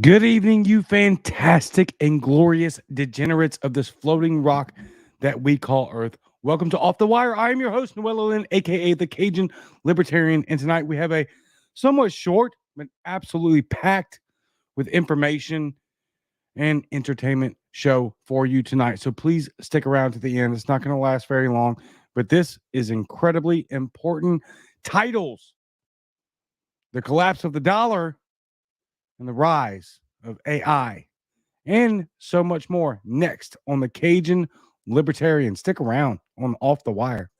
Good evening, you fantastic and glorious degenerates of this floating rock that we call Earth. Welcome to Off the Wire. I am your host, Noel Lynn, aka the Cajun Libertarian. And tonight we have a somewhat short, but absolutely packed with information and entertainment show for you tonight. So please stick around to the end. It's not going to last very long, but this is incredibly important. Titles: The Collapse of the Dollar and the Rise of AI, and so much more next on the Cajun Libertarian. Stick around on Off the Wire.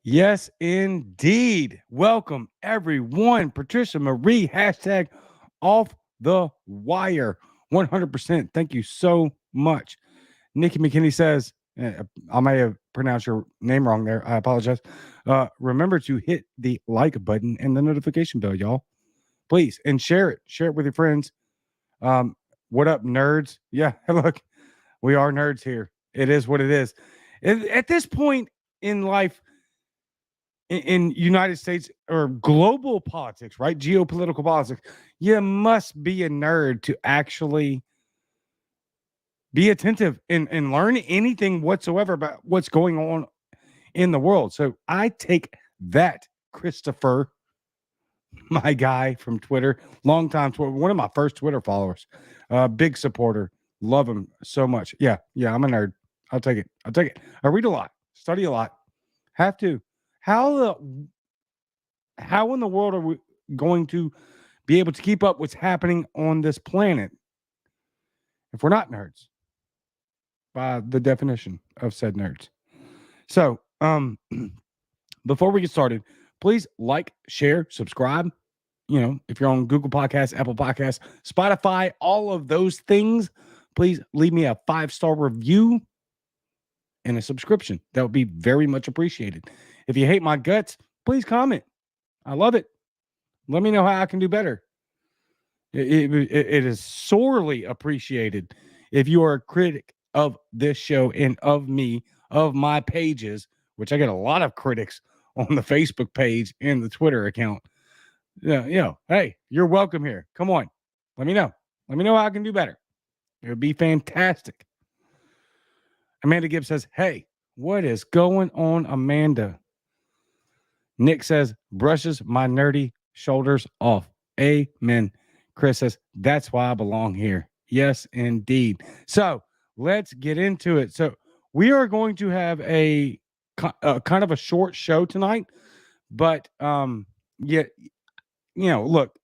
Yes, indeed. Welcome, everyone. Patricia Marie, hashtag Off the Wire. 100%. Thank you so much. Nikki McKinney says, I may have pronounced your name wrong there. I apologize. Remember to hit the like button and the notification bell, y'all. Please. And share it. Share it with your friends. What up, nerds? Yeah, look, we are nerds here. It is what it is. At this point in life, in United States or global politics, right? Geopolitical politics, you must be a nerd to actually be attentive and learn anything whatsoever about what's going on in the world. So I take that, Christopher, my guy from Twitter, longtime Twitter, one of my first Twitter followers, big supporter, love him so much. Yeah, I'm a nerd. I'll take it. I read a lot, study a lot, have to. How in the world are we going to be able to keep up what's happening on this planet if we're not nerds, by the definition of said nerds? So, before we get started, please like, share, subscribe. You know, if you're on Google Podcasts, Apple Podcasts, Spotify, all of those things, please leave me a 5-star review and a subscription. That would be very much appreciated. If you hate my guts, please comment. I love it. Let me know how I can do better. It is sorely appreciated if you are a critic of this show and of me, of my pages, which I get a lot of critics on the Facebook page and the Twitter account. Hey, you're welcome here. Come on. Let me know. Let me know how I can do better. It would be fantastic. Amanda Gibbs says, hey, what is going on, Amanda? Nick says, brushes my nerdy shoulders off. Amen. Chris says, that's why I belong here. Yes, indeed. So let's get into it. So we are going to have a kind of a short show tonight, but look,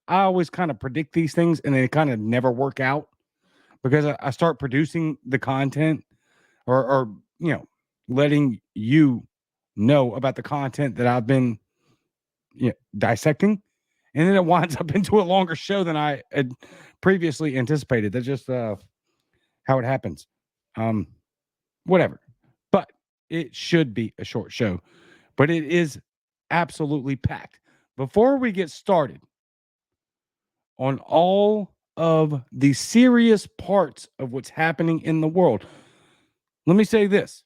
I always kind of predict these things and they kind of never work out because I start producing the content or letting you know about the content that I've been dissecting, and then it winds up into a longer show than I had previously anticipated. That's just how it happens. Whatever. But it should be a short show, but it is absolutely packed. Before we get started on all of the serious parts of what's happening in the world, let me say this.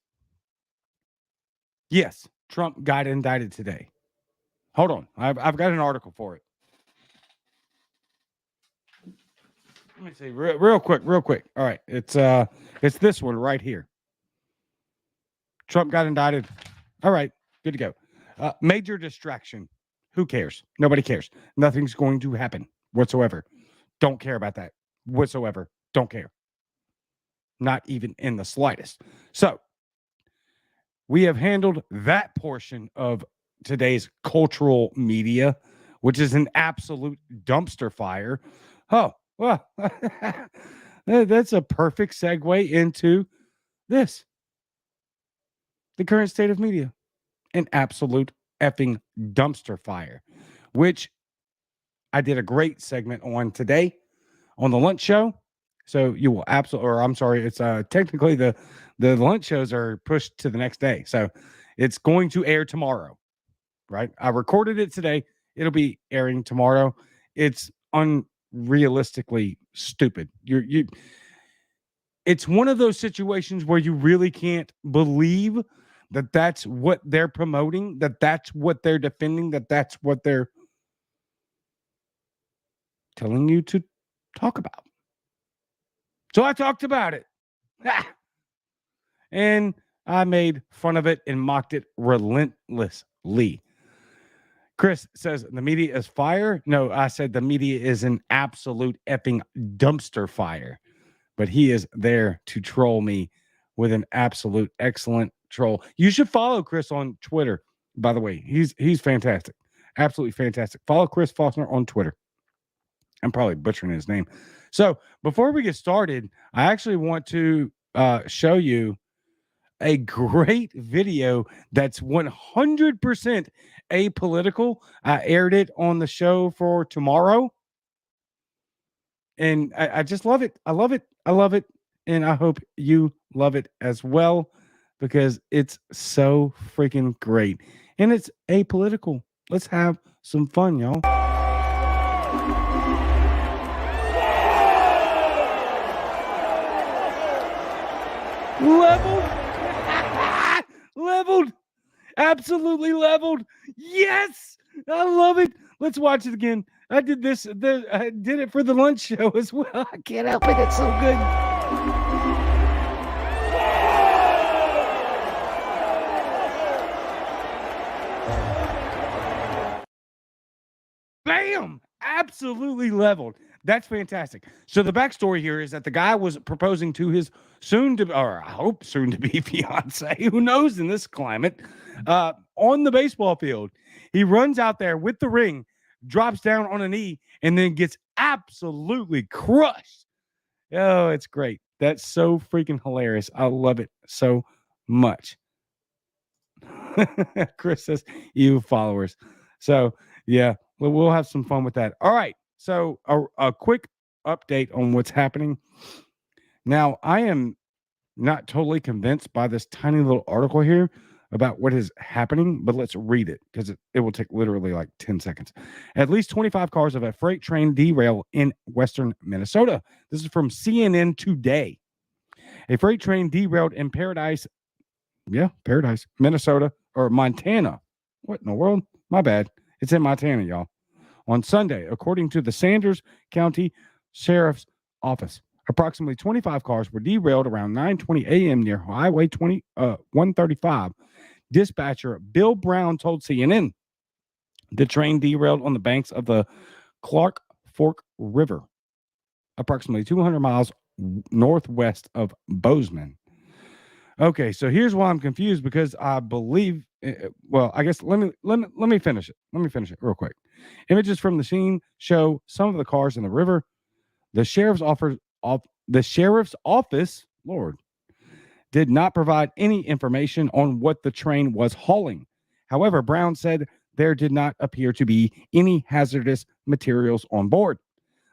Yes, Trump got indicted today. Hold on. I've got an article for it. Let me see real quick. All right. It's this one right here. Trump got indicted. All right. Good to go. Major distraction. Who cares? Nobody cares. Nothing's going to happen whatsoever. Don't care about that whatsoever. Don't care. Not even in the slightest. So we have handled that portion of today's cultural media, which is an absolute dumpster fire. Oh, well, that's a perfect segue into this. The current state of media, an absolute effing dumpster fire, which I did a great segment on today. on the lunch show. So you will absolutely, or I'm sorry, it's technically the lunch shows are pushed to the next day. So it's going to air tomorrow, right? I recorded it today. It'll be airing tomorrow. It's unrealistically stupid. It's one of those situations where you really can't believe that that's what they're promoting, that that's what they're defending, that that's what they're telling you to talk about. So I talked about it. And I made fun of it and mocked it relentlessly. Chris says the media is fire. No, I said the media is an absolute effing dumpster fire. But he is there to troll me with an absolute excellent troll. You should follow Chris on Twitter, by the way. He's fantastic. Absolutely fantastic. Follow Chris Faulkner on Twitter. I'm probably butchering his name. So before we get started, I actually want to show you a great video that's 100% apolitical. I aired it on the show for tomorrow. And I just love it. I love it. I love it. And I hope you love it as well because it's so freaking great. And it's apolitical. Let's have some fun, y'all. Leveled. Leveled. Absolutely leveled. Yes. I love it. Let's watch it again. I did this. I did it for the lunch show as well. I can't help it. It's so good. Bam! Absolutely leveled. That's fantastic. So the backstory here is that the guy was proposing to his soon to, or I hope soon to be fiance, who knows in this climate, on the baseball field. He runs out there with the ring, drops down on a knee, and then gets absolutely crushed. Oh, it's great. That's so freaking hilarious. I love it so much. Chris says, you followers. So, yeah, we'll have some fun with that. All right. So, a quick update on what's happening. Now, I am not totally convinced by this tiny little article here about what is happening, but let's read it because it will take literally like 10 seconds. At least 25 cars of a freight train derail in western Minnesota. This is from CNN Today. A freight train derailed in Paradise, Minnesota, or Montana. What in the world? My bad. It's in Montana, y'all. On Sunday, according to the Sanders County Sheriff's Office. Approximately 25 cars were derailed around 9:20 a.m. near Highway 135. Dispatcher Bill Brown told CNN the train derailed on the banks of the Clark Fork River, approximately 200 miles northwest of Bozeman. Okay, so here's why I'm confused because I believe. Well, I guess let me finish it. Let me finish it real quick. Images from the scene show some of the cars in the river. The sheriff's office, Lord, did not provide any information on what the train was hauling. However, Brown said there did not appear to be any hazardous materials on board.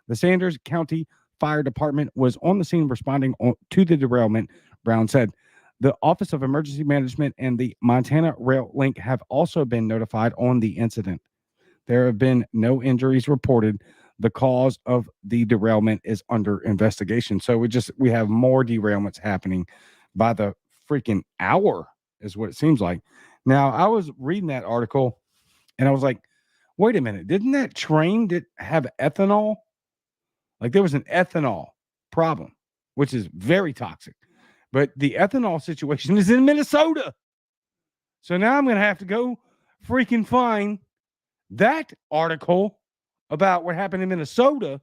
The Sanders County Fire Department was on the scene responding to the derailment. Brown said the Office of Emergency Management and the Montana Rail Link have also been notified on the incident. There have been no injuries reported. The cause of the derailment is under investigation. So we have more derailments happening by the freaking hour is what it seems like. Now, I was reading that article and I was like, wait a minute, didn't that train have ethanol? Like there was an ethanol problem, which is very toxic. But the ethanol situation is in Minnesota. So now I'm going to have to go freaking find that article about what happened in Minnesota,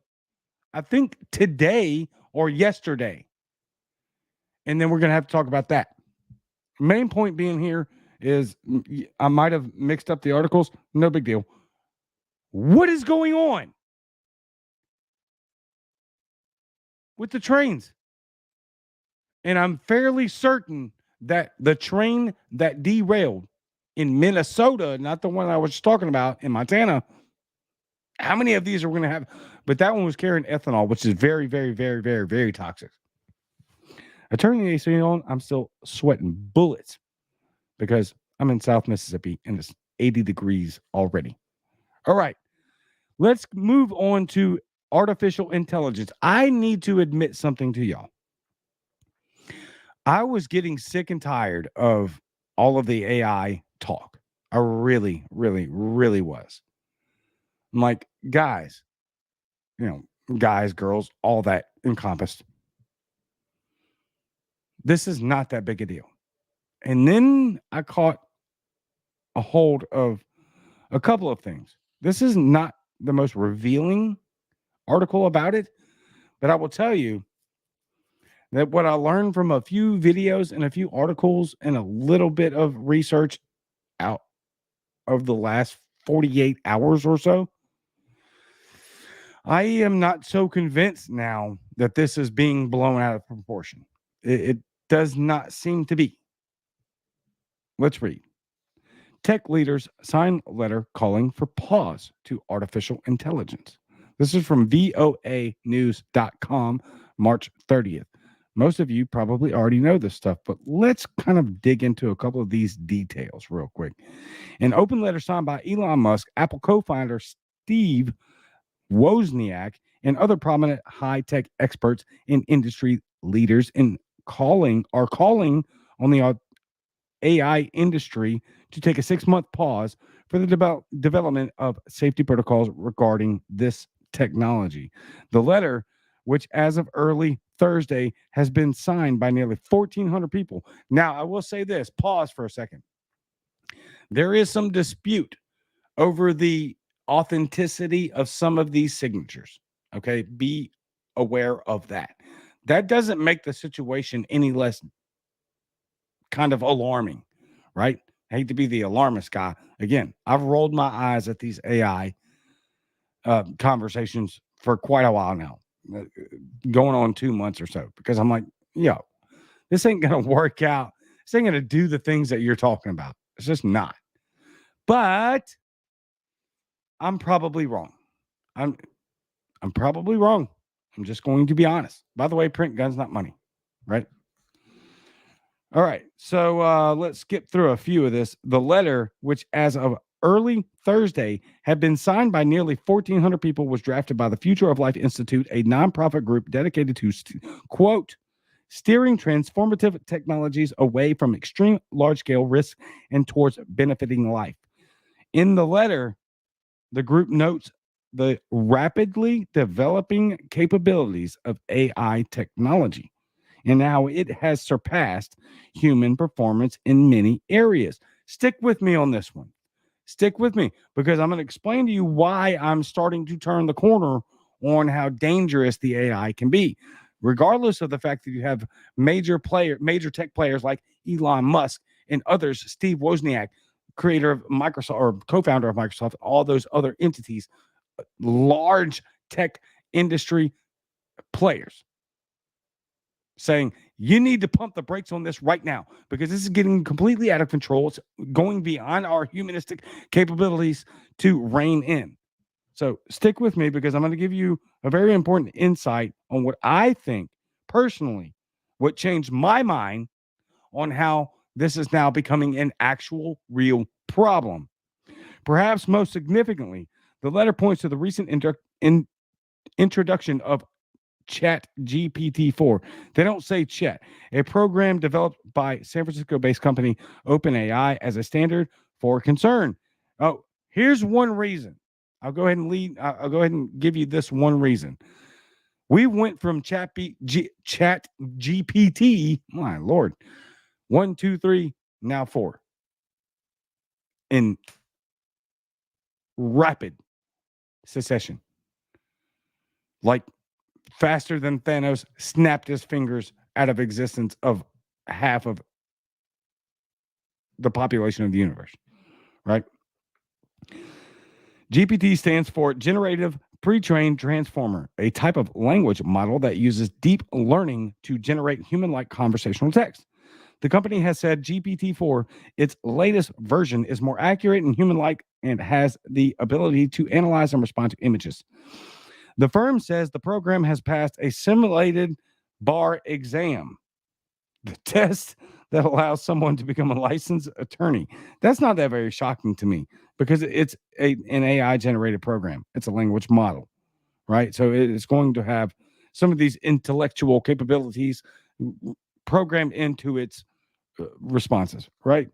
I think today or yesterday. And then we're going to have to talk about that. Main point being here is I might have mixed up the articles. No big deal. What is going on with the trains? And I'm fairly certain that the train that derailed in Minnesota, not the one I was talking about in Montana, How many of these are we going to have? But that one was carrying ethanol, which is very, very, very, very, very toxic. I turned the AC on. I'm still sweating bullets because I'm in South Mississippi and it's 80 degrees already. All right. Let's move on to artificial intelligence. I need to admit something to y'all. I was getting sick and tired of all of the AI talk. I really, really, really was. I'm like, guys, guys, girls, all that encompassed. This is not that big a deal. And then I caught a hold of a couple of things. This is not the most revealing article about it, but I will tell you that what I learned from a few videos and a few articles and a little bit of research out of the last 48 hours or so, I am not so convinced now that this is being blown out of proportion. It does not seem to be. Let's read. Tech leaders sign letter calling for pause to artificial intelligence. This is from voanews.com, March 30th. Most of you probably already know this stuff, but let's kind of dig into a couple of these details real quick. An open letter signed by Elon Musk, Apple co-founder Steve Wozniak, and other prominent high-tech experts and industry leaders are calling on the AI industry to take a 6-month pause for the development of safety protocols regarding this technology. The letter, which as of early Thursday has been signed by nearly 1,400 people. Now, I will say this, pause for a second. There is some dispute over the authenticity of some of these signatures. Okay, be aware of that. That doesn't make the situation any less kind of alarming, right? I hate to be the alarmist guy. Again, I've rolled my eyes at these AI conversations for quite a while now, going on 2 months or so, because I'm like, yo, this ain't going to work out. This ain't going to do the things that you're talking about. It's just not. But I'm probably wrong. I'm probably wrong. I'm just going to be honest. By the way, print guns, not money, right? All right. So let's skip through a few of this. The letter, which as of early Thursday had been signed by nearly 1,400 people, was drafted by the Future of Life Institute, a nonprofit group dedicated to, quote, steering transformative technologies away from extreme large-scale risk and towards benefiting life. In the letter, the group notes the rapidly developing capabilities of AI technology and how it has surpassed human performance in many areas. Stick with me on this one. Stick with me, because I'm going to explain to you why I'm starting to turn the corner on how dangerous the AI can be, regardless of the fact that you have major tech players like Elon Musk and others, Steve Wozniak, creator of Microsoft or co-founder of Microsoft, all those other entities, large tech industry players, saying you need to pump the brakes on this right now because this is getting completely out of control. It's going beyond our humanistic capabilities to rein in. So stick with me, because I'm going to give you a very important insight on what I think personally, what changed my mind on how this is now becoming an actual real problem. Perhaps most significantly, the letter points to the recent introduction of Chat GPT-4. They don't say Chat, a program developed by San Francisco-based company OpenAI as a standard for concern. Oh, here's one reason. I'll go ahead and give you this one reason. We went from Chat GPT, my Lord, 1, 2, 3, now 4, in rapid succession. Like faster than Thanos snapped his fingers out of existence of half of the population of the universe, right? GPT stands for Generative Pre-trained Transformer, a type of language model that uses deep learning to generate human-like conversational text. The company has said GPT-4, its latest version, is more accurate and human-like and has the ability to analyze and respond to images. The firm says the program has passed a simulated bar exam, the test that allows someone to become a licensed attorney. That's not that very shocking to me because it's an AI generated program. It's a language model, right? So it's going to have some of these intellectual capabilities programmed into its responses, right?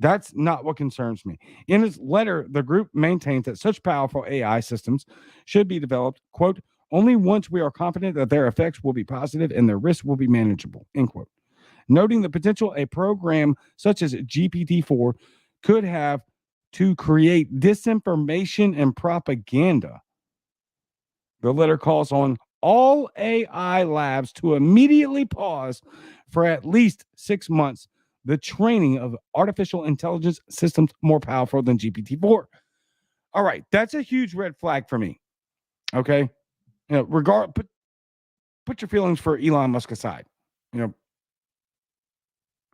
That's not what concerns me. In its letter, the group maintains that such powerful AI systems should be developed, quote, only once we are confident that their effects will be positive and their risks will be manageable, end quote. Noting the potential a program such as GPT-4 could have to create disinformation and propaganda. The letter calls on all AI labs to immediately pause for at least 6 months the training of artificial intelligence systems more powerful than GPT-4. All right, that's a huge red flag for me. Okay, put your feelings for Elon Musk aside.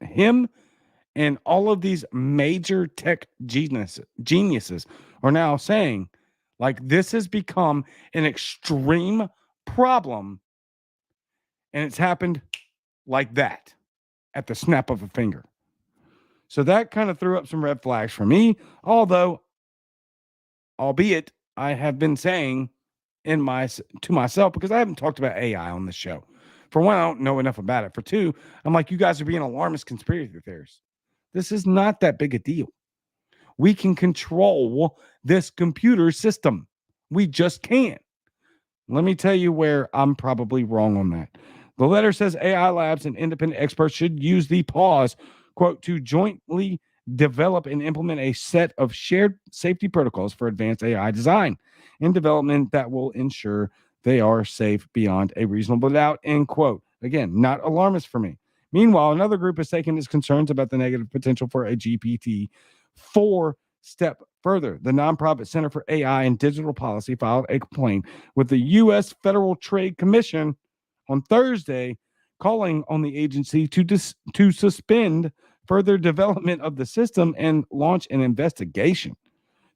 Him and all of these major tech geniuses are now saying, like, this has become an extreme problem, and it's happened like that at the snap of a finger. So that kind of threw up some red flags for me, albeit I have been saying to myself, because I haven't talked about AI on this show. For one, I don't know enough about it. For two, I'm like, you guys are being alarmist conspiracy theorists. This is not that big a deal. We can control this computer system. We just can't. Let me tell you where I'm probably wrong on that. The letter says AI labs and independent experts should use the pause, quote, to jointly develop and implement a set of shared safety protocols for advanced AI design and development that will ensure they are safe beyond a reasonable doubt, end quote. Again, not alarmist for me. Meanwhile, another group has taken its concerns about the negative potential for a GPT-4 step further. The nonprofit Center for AI and Digital Policy filed a complaint with the U.S. Federal Trade Commission on Thursday, calling on the agency to suspend further development of the system and launch an investigation.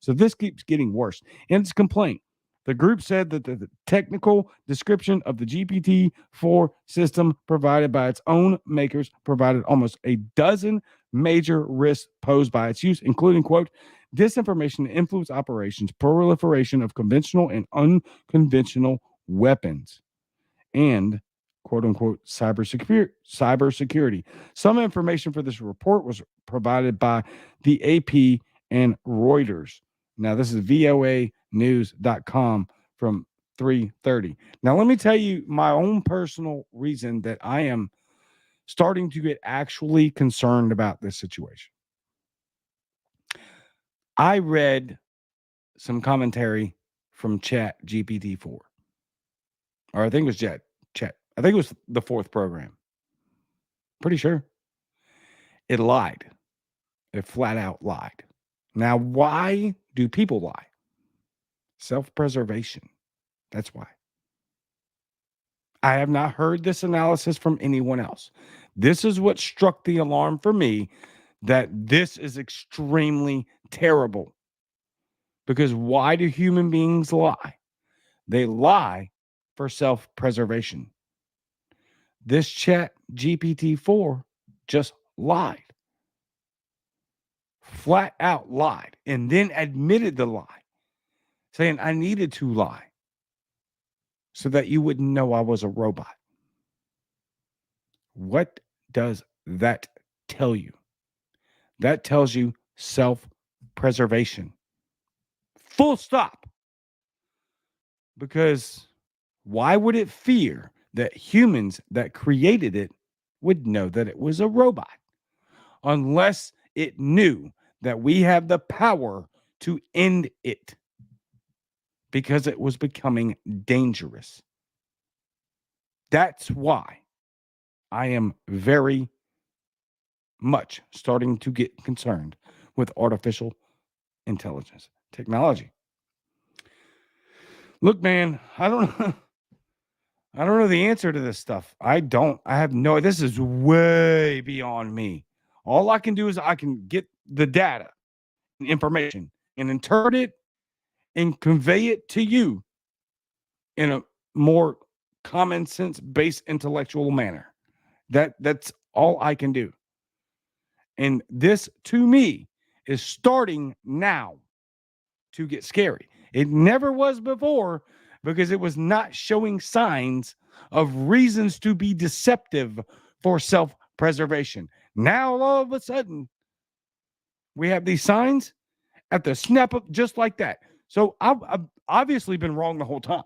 So this keeps getting worse. In its complaint, the group said that the technical description of the GPT-4 system provided by its own makers provided almost a dozen major risks posed by its use, including, quote, disinformation and influence operations, proliferation of conventional and unconventional weapons, and quote unquote cybersecurity. Some information for this report was provided by the AP and Reuters. Now, this is voanews.com from 3:30. Now, let me tell you my own personal reason that I am starting to get actually concerned about this situation. I read some commentary from Chat GPT-4, or I think it was Chat. I think it was the fourth program. Pretty sure. It lied. It flat out lied. Now, why do people lie? Self-preservation. That's why. I have not heard this analysis from anyone else. This is what struck the alarm for me, that this is extremely terrible. Because why do human beings lie? They lie for self-preservation. This Chat GPT-4 just lied. Flat out lied, and then admitted the lie, saying I needed to lie so that you wouldn't know I was a robot. What does that tell you? That tells you self-preservation. Full stop. Because why would it fear that humans that created it would know that it was a robot? Unless it knew that we have the power to end it because it was becoming dangerous. That's why I am very much starting to get concerned with artificial intelligence technology. Look, man, I don't know. I don't know the answer to this stuff. I don't. I have no. This is way beyond me. All I can do is I can get the data and information and interpret it and convey it to you in a more common sense based intellectual manner. That's all I can do. And this to me is starting now to get scary. It never was before because it was not showing signs of reasons to be deceptive for self-preservation. Now all of a sudden we have these signs at the snap of just like that. So I've obviously been wrong the whole time.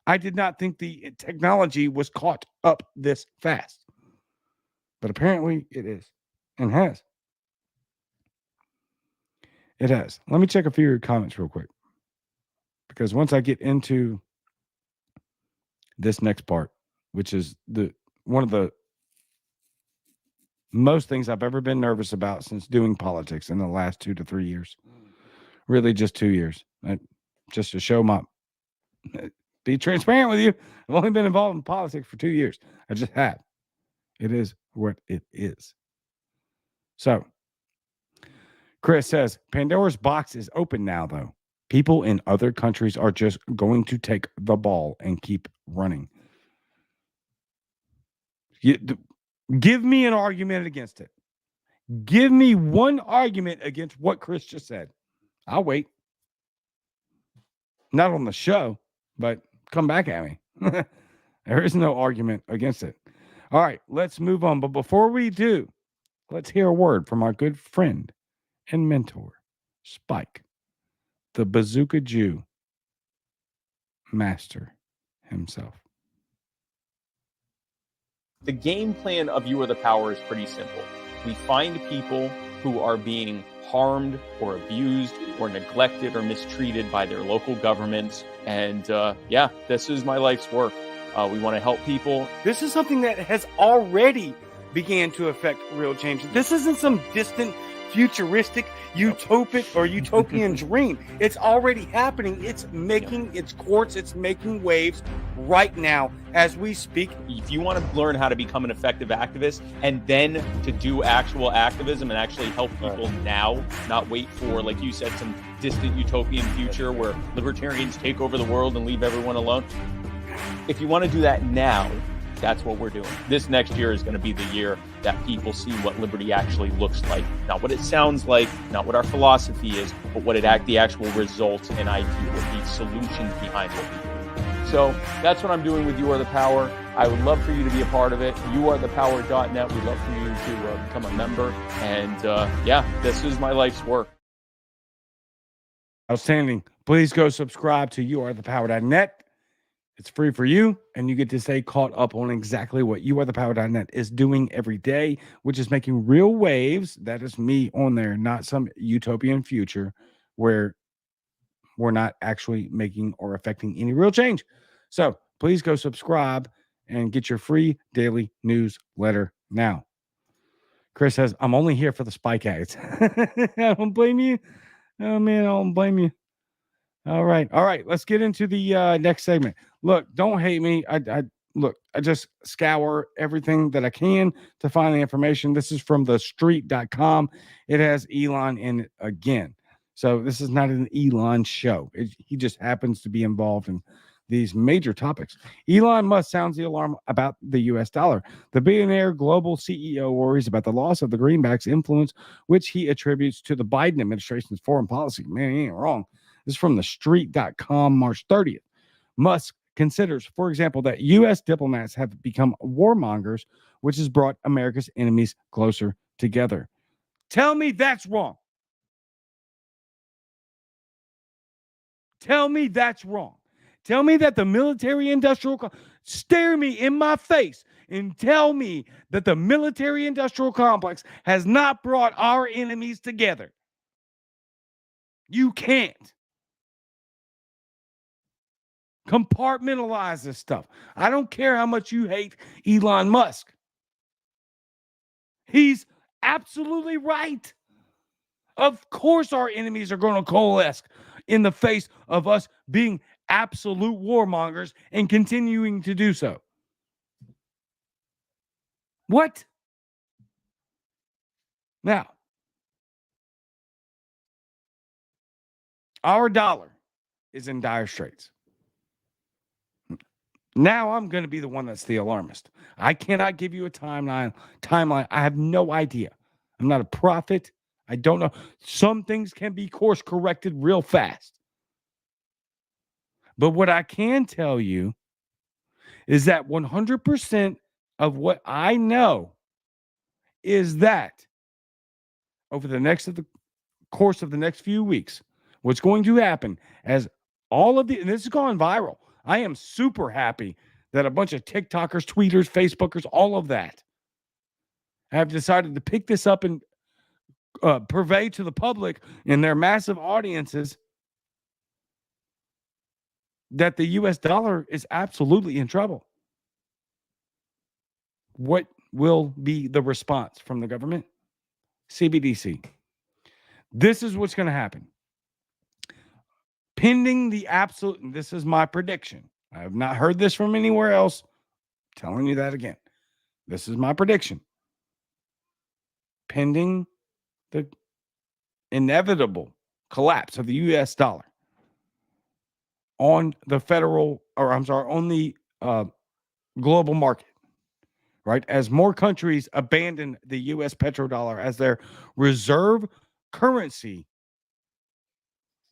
I did not think the technology was caught up this fast, but apparently it is and has. It has. Let me check a few of your comments real quick because once I get into this next part, which is the one of the most things I've ever been nervous about since doing politics in the last 2 to 3 years. Really, just 2 years. Just to show my be transparent with you. I've only been involved in politics for 2 years. I just have. It is what it is. So, Chris says Pandora's box is open now, though. People in other countries are just going to take the ball and keep running. Give me an argument against it. Give me one argument against what Chris just said. I'll wait. Not on the show, but come back at me. There is no argument against it. All right, let's move on. But before we do, let's hear a word from our good friend and mentor, Spike, the Bazooka Jew master himself. The game plan of You Are the Power is pretty simple. We find people who are being harmed or abused or neglected or mistreated by their local governments. And this is my life's work. We want to help people. This is something that has already began to affect real change. This isn't some distant, futuristic, utopian dream. It's already happening. It's making its course. It's making waves right now as we speak. If you want to learn how to become an effective activist and then to do actual activism and actually help people now, not wait for, like you said, some distant utopian future where libertarians take over the world and leave everyone alone. If you want to do that now, that's what we're doing. This next year is going to be the year that people see what liberty actually looks like. Not what it sounds like, not what our philosophy is, but what the actual results and idea, what the solutions behind what we do. So that's what I'm doing with You Are the Power. I would love for you to be a part of it. youarethepower.net. We'd love for you to become a member. And this is my life's work. Outstanding. Please go subscribe to youarethepower.net. It's free for you, and you get to stay caught up on exactly what youarethepower.net is doing every day, which is making real waves. That is me on there, not some utopian future where we're not actually making or affecting any real change. So please go subscribe and get your free daily newsletter now. Chris says, I'm only here for the Spike ads. I don't blame you. Oh, man, I don't blame you. All right. Let's get into the next segment. Look, don't hate me. I just scour everything that I can to find the information. This is from thestreet.com. It has Elon in it again. So this is not an Elon show. He just happens to be involved in these major topics. Elon Musk sounds the alarm about the U.S. dollar. The billionaire global CEO worries about the loss of the greenback's influence, which he attributes to the Biden administration's foreign policy. Man, he ain't wrong. This is from thestreet.com, March 30th. Musk considers, for example, that U.S. diplomats have become warmongers, which has brought America's enemies closer together. Tell me that's wrong. Tell me that's wrong. Tell me that the military-industrial... Stare me in my face and tell me that the military-industrial complex has not brought our enemies together. You can't. Compartmentalize this stuff. I don't care how much you hate Elon Musk. He's absolutely right. Of course, our enemies are going to coalesce in the face of us being absolute warmongers and continuing to do so. What? Now, our dollar is in dire straits. Now I'm going to be the one that's the alarmist. I cannot give you a timeline. I have no idea. I'm not a prophet. I don't know. Some things can be course corrected real fast. But what I can tell you is that 100% of what I know is that over the course of the next few weeks, what's going to happen as all of and this has gone viral. I am super happy that a bunch of TikTokers, tweeters, Facebookers, all of that have decided to pick this up and purvey to the public in their massive audiences that the US dollar is absolutely in trouble. What will be the response from the government? CBDC. This is what's going to happen. Pending the absolute, and this is my prediction. I have not heard this from anywhere else. I'm telling you that again. This is my prediction. Pending the inevitable collapse of the US dollar on the on the global market, right? As more countries abandon the US petrodollar as their reserve currency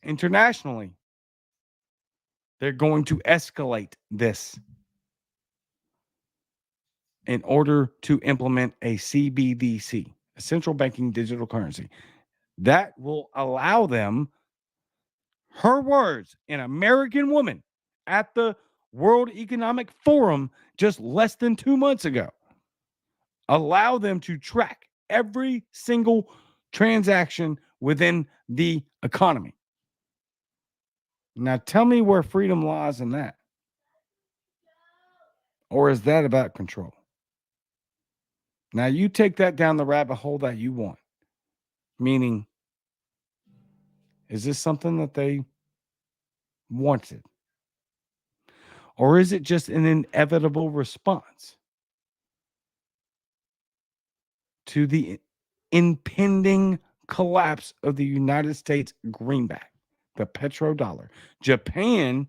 internationally, they're going to escalate this in order to implement a CBDC, a central banking digital currency. That will allow them, her words, an American woman at the World Economic Forum just less than 2 months ago, allow them to track every single transaction within the economy. Now tell me where freedom lies in that. Or is that about control? Now you take that down the rabbit hole that you want. Meaning, is this something that they wanted? Or is it just an inevitable response to the impending collapse of the United States greenback, the petrodollar? Japan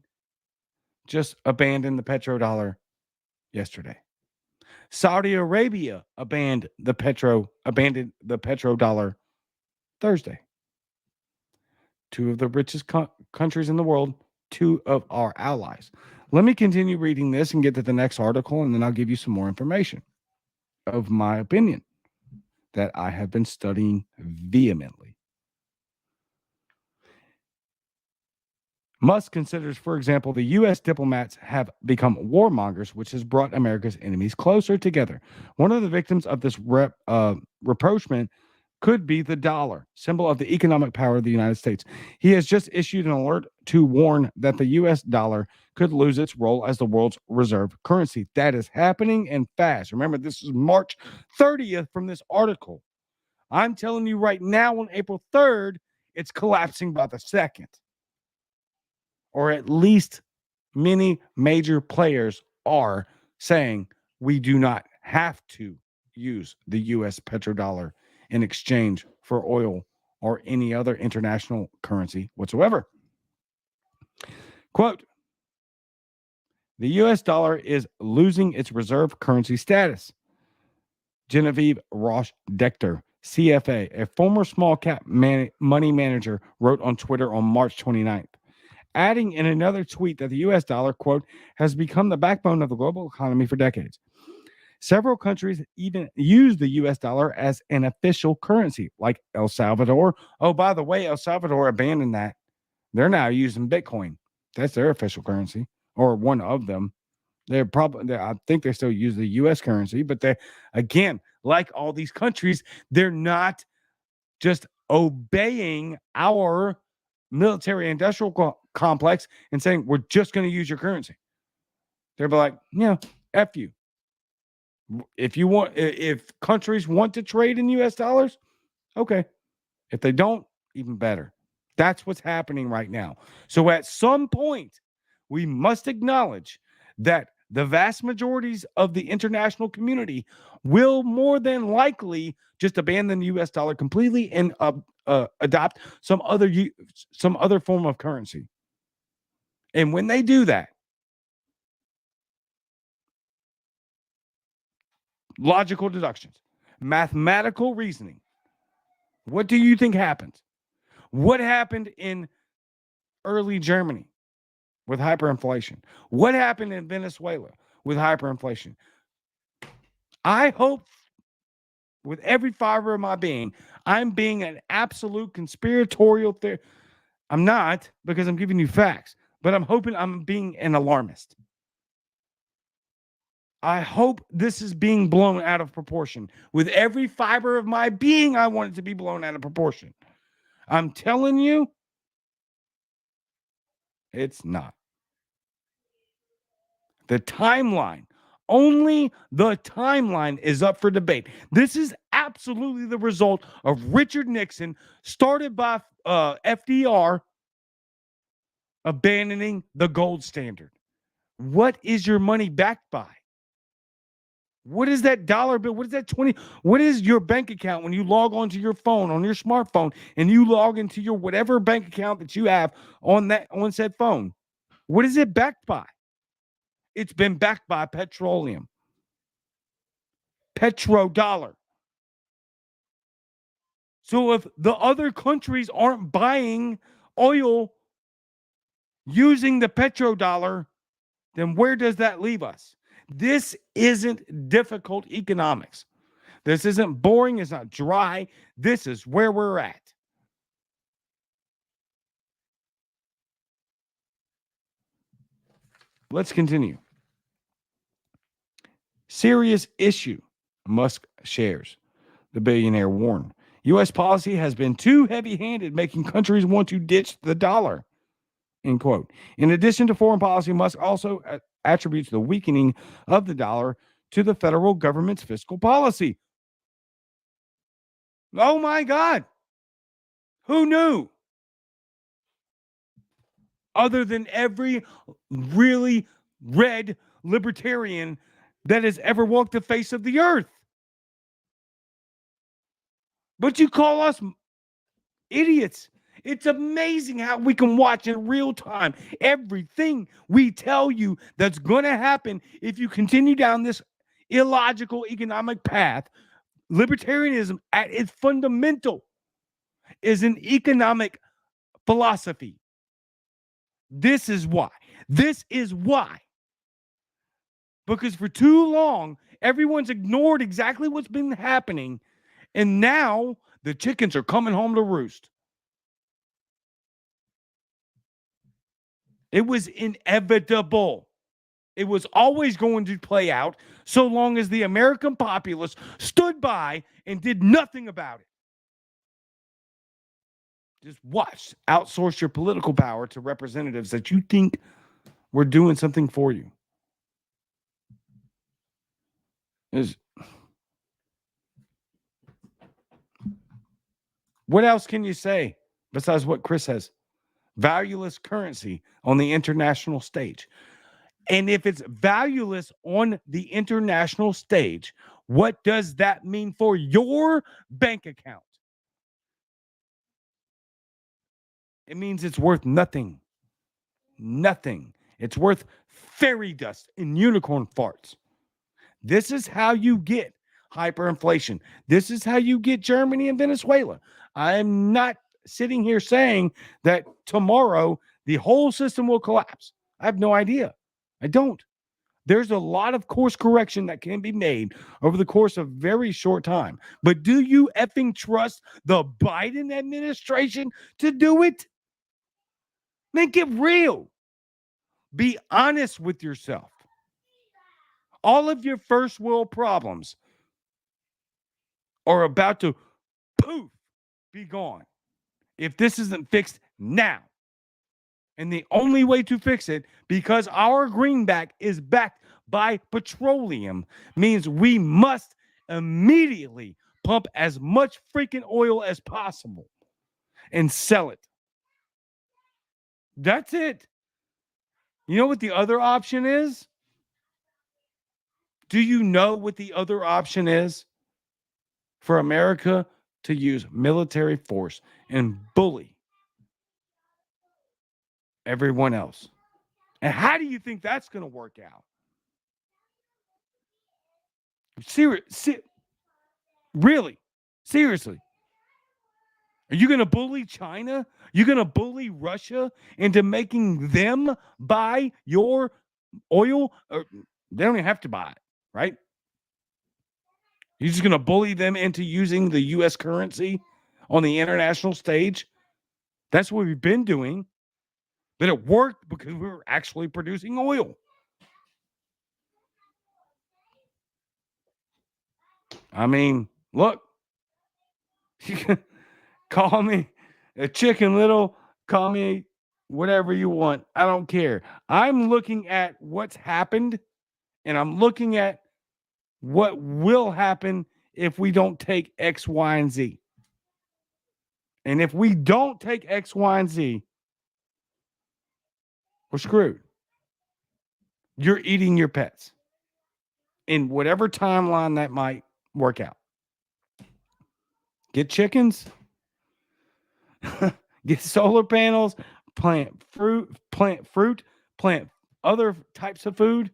just abandoned the petrodollar yesterday. Saudi Arabia abandoned the petrodollar Thursday. Two of the richest countries in the world, two of our allies. Let me continue reading this and get to the next article, and then I'll give you some more information of my opinion that I have been studying vehemently. Musk considers, for example, the U.S. diplomats have become warmongers, which has brought America's enemies closer together. One of the victims of this rapprochement could be the dollar, symbol of the economic power of the United States. He has just issued an alert to warn that the U.S. dollar could lose its role as the world's reserve currency. That is happening and fast. Remember, this is March 30th from this article. I'm telling you right now on April 3rd, it's collapsing by the 2nd. Or at least many major players are saying we do not have to use the U.S. petrodollar in exchange for oil or any other international currency whatsoever. Quote, the U.S. dollar is losing its reserve currency status. Genevieve Roche-Dechter, CFA, a former small cap money manager, wrote on Twitter on March 29th. Adding in another tweet that the U.S. dollar, quote, has become the backbone of the global economy for decades. Several countries even use the U.S. dollar as an official currency, like El Salvador. Oh, by the way, El Salvador abandoned that. They're now using Bitcoin. That's their official currency, or one of them. I think they still use the U.S. currency, but they, again, like all these countries, they're not just obeying our military industrial complex and saying we're just going to use your currency. They're like, F you. If countries want to trade in US dollars, okay. If they don't, even better. That's what's happening right now. So at some point, we must acknowledge that the vast majorities of the international community will more than likely just abandon the US dollar completely and adopt some other form of currency. And when they do that, logical deductions, mathematical reasoning, what do you think happens? What happened in early Germany with hyperinflation? What happened in Venezuela with hyperinflation? I hope with every fiber of my being, I'm being an absolute conspiratorial theorist. I'm not, because I'm giving you facts, but I'm hoping I'm being an alarmist. I hope this is being blown out of proportion. With every fiber of my being, I want it to be blown out of proportion. I'm telling you, it's not. The timeline, only the timeline is up for debate. This is absolutely the result of Richard Nixon, started by FDR, abandoning the gold standard. What is your money backed by? What is that dollar bill? What is that 20? What is your bank account when you log onto your phone, on your smartphone, and you log into your whatever bank account that you have on said phone? What is it backed by? It's been backed by petroleum. Petrodollar. So if the other countries aren't buying oil using the petrodollar, then where does that leave us? This isn't difficult economics. This isn't boring. It's not dry. This is where we're at. Let's continue. Serious issue, Musk shares. The billionaire warned. U.S. policy has been too heavy-handed, making countries want to ditch the dollar. End quote. In addition to foreign policy, Musk also attributes the weakening of the dollar to the federal government's fiscal policy. Oh my God. Who knew? Other than every really red libertarian that has ever walked the face of the earth. But you call us idiots. It's amazing how we can watch in real time everything we tell you that's going to happen if you continue down this illogical economic path. Libertarianism at its fundamental is an economic philosophy. This is why. This is why. Because for too long, everyone's ignored exactly what's been happening. And now the chickens are coming home to roost. It was inevitable. It was always going to play out so long as the American populace stood by and did nothing about it. Just watch. Outsource your political power to representatives that you think were doing something for you. What else can you say besides what Chris says? Valueless currency on the international stage. And if it's valueless on the international stage, what does that mean for your bank account? It means it's worth nothing. Nothing. It's worth fairy dust and unicorn farts. This is how you get hyperinflation. This is how you get Germany and Venezuela. I'm not sitting here saying that tomorrow the whole system will collapse. I have no idea. I don't. There's a lot of course correction that can be made over the course of very short time. But do you effing trust the Biden administration to do it? Make it real. Be honest with yourself. All of your first world problems are about to poof, be gone if this isn't fixed now. And the only way to fix it, because our greenback is backed by petroleum, means we must immediately pump as much freaking oil as possible and sell it. That's it. You know what the other option is? Do you know what the other option is? For America to use military force and bully everyone else. And how do you think that's going to work out? Really? Seriously? Are you going to bully China? You're going to bully Russia into making them buy your oil? Or they don't even have to buy it, right? You're just going to bully them into using the U.S. currency on the international stage? That's what we've been doing. But it worked because we were actually producing oil. I mean, look, you can call me a Chicken Little, call me whatever you want. I don't care. I'm looking at what's happened, and I'm looking at what will happen if we don't take X, Y, and Z. And if we don't take X, Y, and Z, we're screwed. You're eating your pets in whatever timeline that might work out. Get chickens, get solar panels, plant fruit, plant other types of food.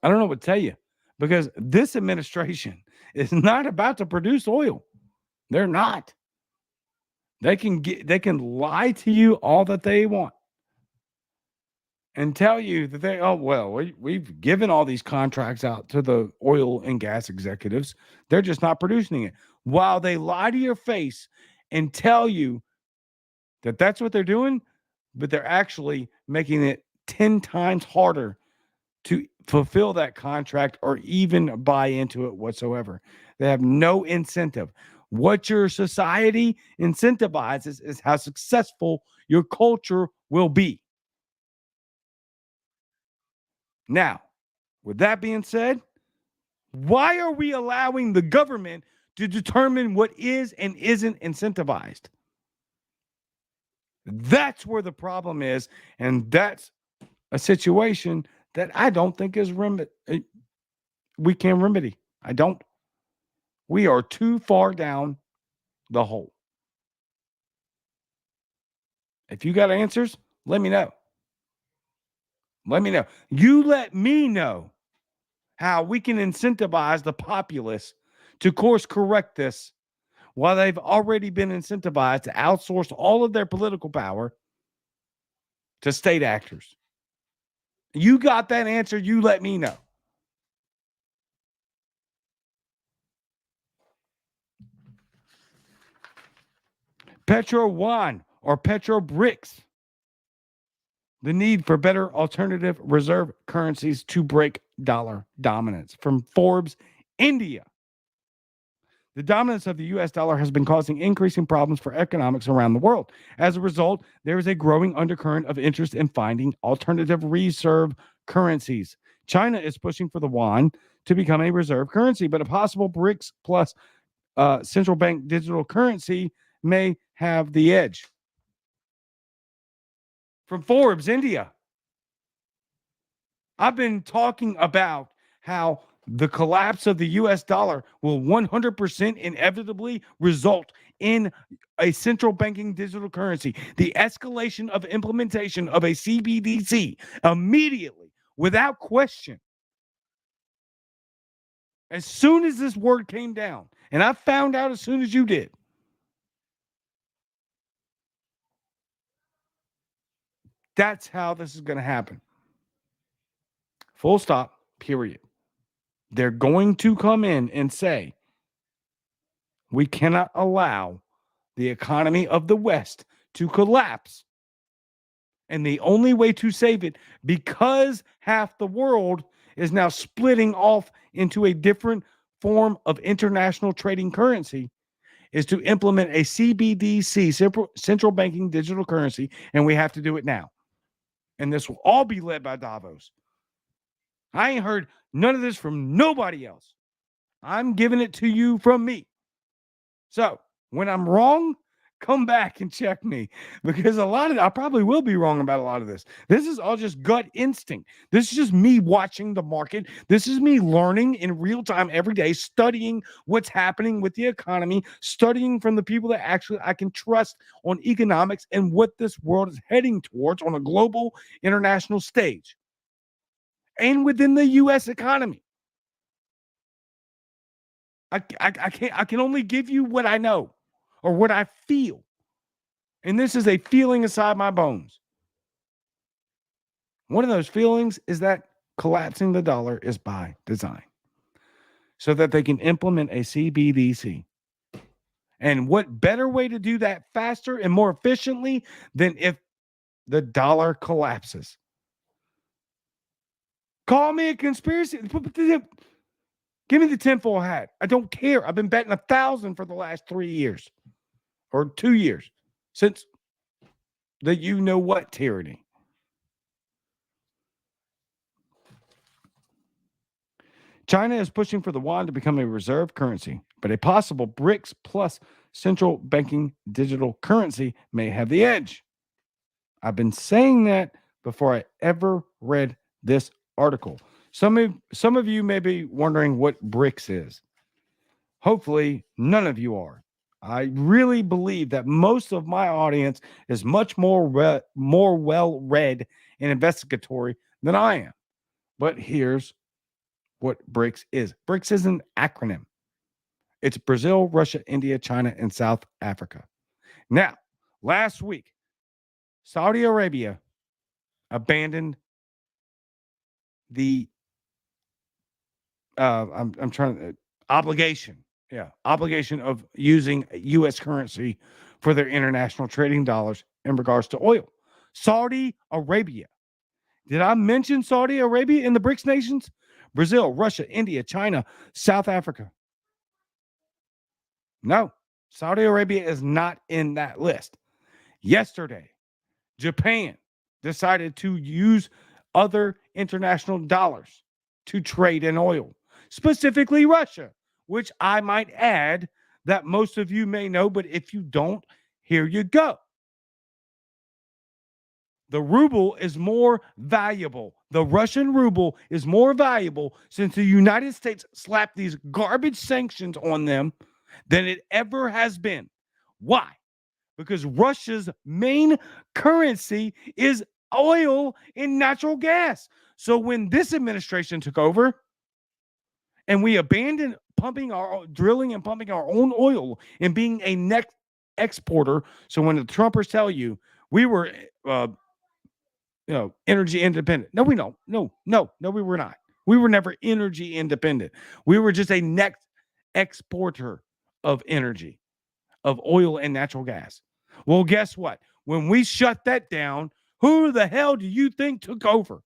I don't know what to tell you, because this administration is not about to produce oil. They're not. They can lie to you all that they want and tell you that we've given all these contracts out to the oil and gas executives. They're just not producing it. While they lie to your face and tell you that that's what they're doing, but they're actually making it 10 times harder to fulfill that contract or even buy into it whatsoever. They have no incentive. What your society incentivizes is how successful your culture will be. Now, with that being said, why are we allowing the government to determine what is and isn't incentivized? That's where the problem is, and that's a situation that I don't think is we can remedy. I don't. We are too far down the hole. If you got answers, let me know. Let me know. You let me know how we can incentivize the populace to course correct this while they've already been incentivized to outsource all of their political power to state actors. You got that answer, you let me know. Petro Yuan or Petro BRICS. The need for better alternative reserve currencies to break dollar dominance. From Forbes, India. The dominance of the US dollar has been causing increasing problems for economics around the world. As a result, there is a growing undercurrent of interest in finding alternative reserve currencies. China is pushing for the yuan to become a reserve currency, but a possible BRICS plus central bank digital currency may have the edge. From Forbes, India. I've been talking about how the collapse of the US dollar will 100% inevitably result in a central banking digital currency. The escalation of implementation of a CBDC immediately, without question. As soon as this word came down, and I found out as soon as you did, that's how this is going to happen. Full stop, period. They're going to come in and say, we cannot allow the economy of the West to collapse. And the only way to save it, because half the world is now splitting off into a different form of international trading currency, is to implement a CBDC, central banking digital currency, and we have to do it now. And this will all be led by Davos. I ain't heard none of this from nobody else. I'm giving it to you from me. So when I'm wrong, come back and check me, because I probably will be wrong about a lot of this. This is all just gut instinct. This is just me watching the market. This is me learning in real time every day, studying what's happening with the economy, studying from the people that actually I can trust on economics and what this world is heading towards on a global international stage and within the US economy. I can only give you what I know or what I feel. And this is a feeling inside my bones. One of those feelings is that collapsing the dollar is by design so that they can implement a CBDC. And what better way to do that faster and more efficiently than if the dollar collapses? Call me a conspiracy. Give me the tinfoil hat. I don't care. I've been betting 1,000 for the last 3 years or 2 years since the you know what tyranny. China is pushing for the yuan to become a reserve currency, but a possible BRICS plus central banking digital currency may have the edge. I've been saying that before I ever read this article. Some of you may be wondering what BRICS is. Hopefully, none of you are. I really believe that most of my audience is much more well-read and investigatory than I am. But here's what BRICS is. BRICS is an acronym. It's Brazil, Russia, India, China, and South Africa. Now, last week, Saudi Arabia abandoned the obligation of using U.S. currency for their international trading dollars in regards to oil. Saudi Arabia. Did I mention Saudi Arabia in the BRICS nations? Brazil, Russia, India, China, South Africa. No, Saudi Arabia is not in that list. Yesterday, Japan decided to use other international dollars to trade in oil, specifically Russia, which I might add that most of you may know, but if you don't, here you go. The ruble is more valuable. The Russian ruble is more valuable since the United States slapped these garbage sanctions on them than it ever has been. Why? Because Russia's main currency is oil and natural gas. So when this administration took over and we abandoned drilling and pumping our own oil and being a net exporter, so when the Trumpers tell you we were energy independent. No, we don't. No, we were not. We were never energy independent. We were just a net exporter of energy, of oil and natural gas. Well, guess what? When we shut that down, who the hell do you think took over?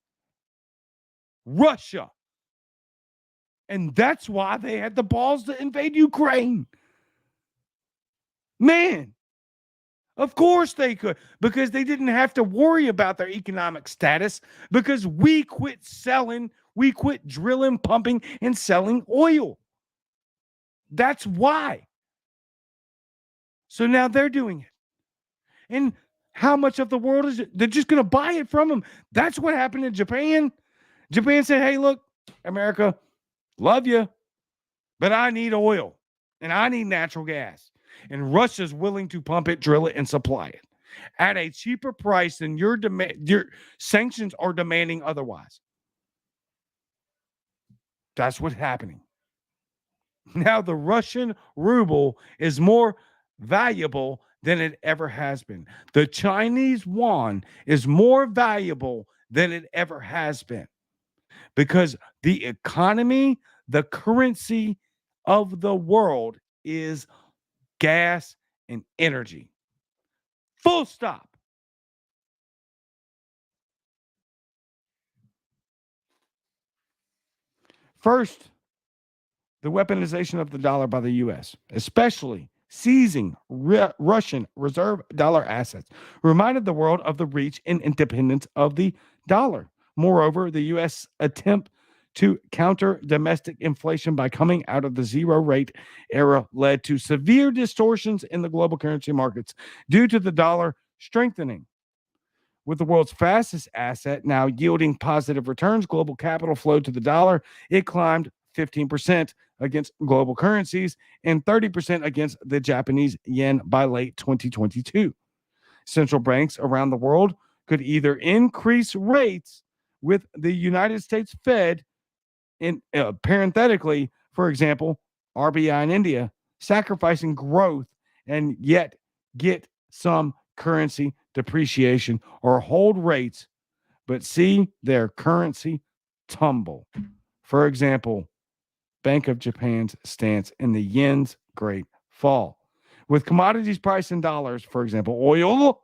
Russia. And that's why they had the balls to invade Ukraine. Man, of course they could, because they didn't have to worry about their economic status because we quit drilling, pumping, and selling oil. That's why. So now they're doing it. And how much of the world is it? They're just going to buy it from them. That's what happened in Japan. Japan said, hey, look, America, love you, but I need oil and I need natural gas. And Russia's willing to pump it, drill it, and supply it at a cheaper price than your sanctions are demanding otherwise. That's what's happening. Now the Russian ruble is more valuable than it ever has been. The Chinese yuan is more valuable than it ever has been because the economy, the currency of the world is gas and energy. Full stop. First, the weaponization of the dollar by the U.S., especially seizing Russian reserve dollar assets, reminded the world of the reach and independence of the dollar. Moreover, the U.S. attempt to counter domestic inflation by coming out of the zero rate era led to severe distortions in the global currency markets due to the dollar strengthening. With the world's fastest asset now yielding positive returns, global capital flowed to the dollar. It climbed 15% against global currencies and 30% against the Japanese yen by late 2022. Central banks around the world could either increase rates with the United States Fed, in parenthetically, for example, RBI in India, sacrificing growth and yet get some currency depreciation, or hold rates but see their currency tumble. For example, Bank of Japan's stance in the yen's great fall. With commodities priced in dollars, for example, oil,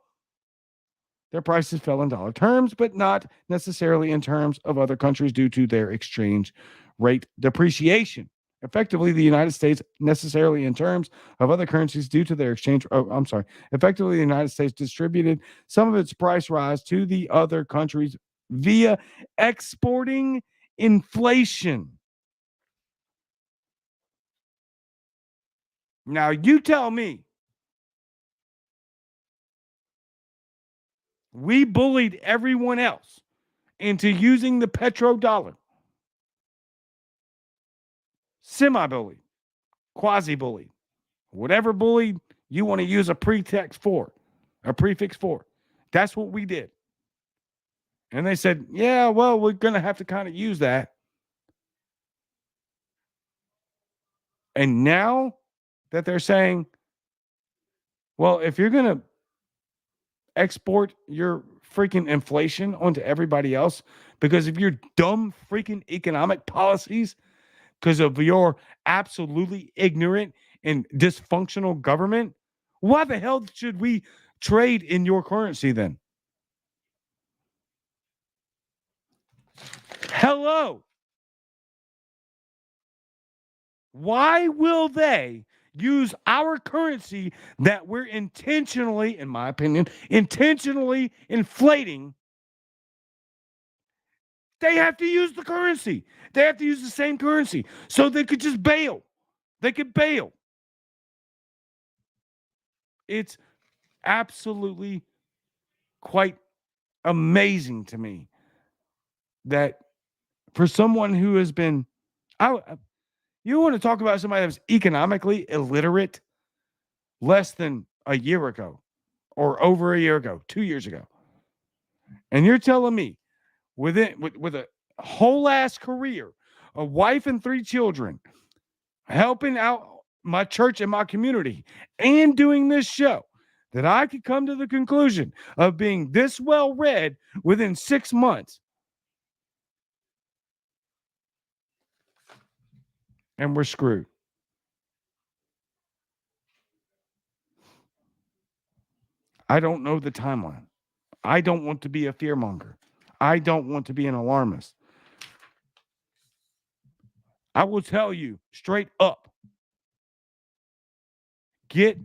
their prices fell in dollar terms, but not necessarily in terms of other countries due to their exchange rate depreciation. Effectively, the United States necessarily in terms of other currencies due to their exchange. Effectively, the United States distributed some of its price rise to the other countries via exporting inflation. Now, you tell me. We bullied everyone else into using the petrodollar. Semi-bullied, quasi-bullied, whatever bullied you want to use a prefix for. That's what we did. And they said, yeah, well, we're going to have to kind of use that. And now that they're saying, well, if you're going to export your freaking inflation onto everybody else because of your dumb freaking economic policies, because of your absolutely ignorant and dysfunctional government, why the hell should we trade in your currency then? Hello. Why will they use our currency that we're intentionally, in my opinion, intentionally inflating? They have to use the currency. They have to use the same currency. So they could just bail. They could bail. It's absolutely quite amazing to me that for someone who has been, you want to talk about somebody that was economically illiterate less than a year ago or over a year ago, 2 years ago. And you're telling me with a whole ass career, a wife and 3 children, helping out my church and my community and doing this show, that I could come to the conclusion of being this well read within 6 months. And we're screwed. I don't know the timeline. I don't want to be a fearmonger. I don't want to be an alarmist. I will tell you straight up. Get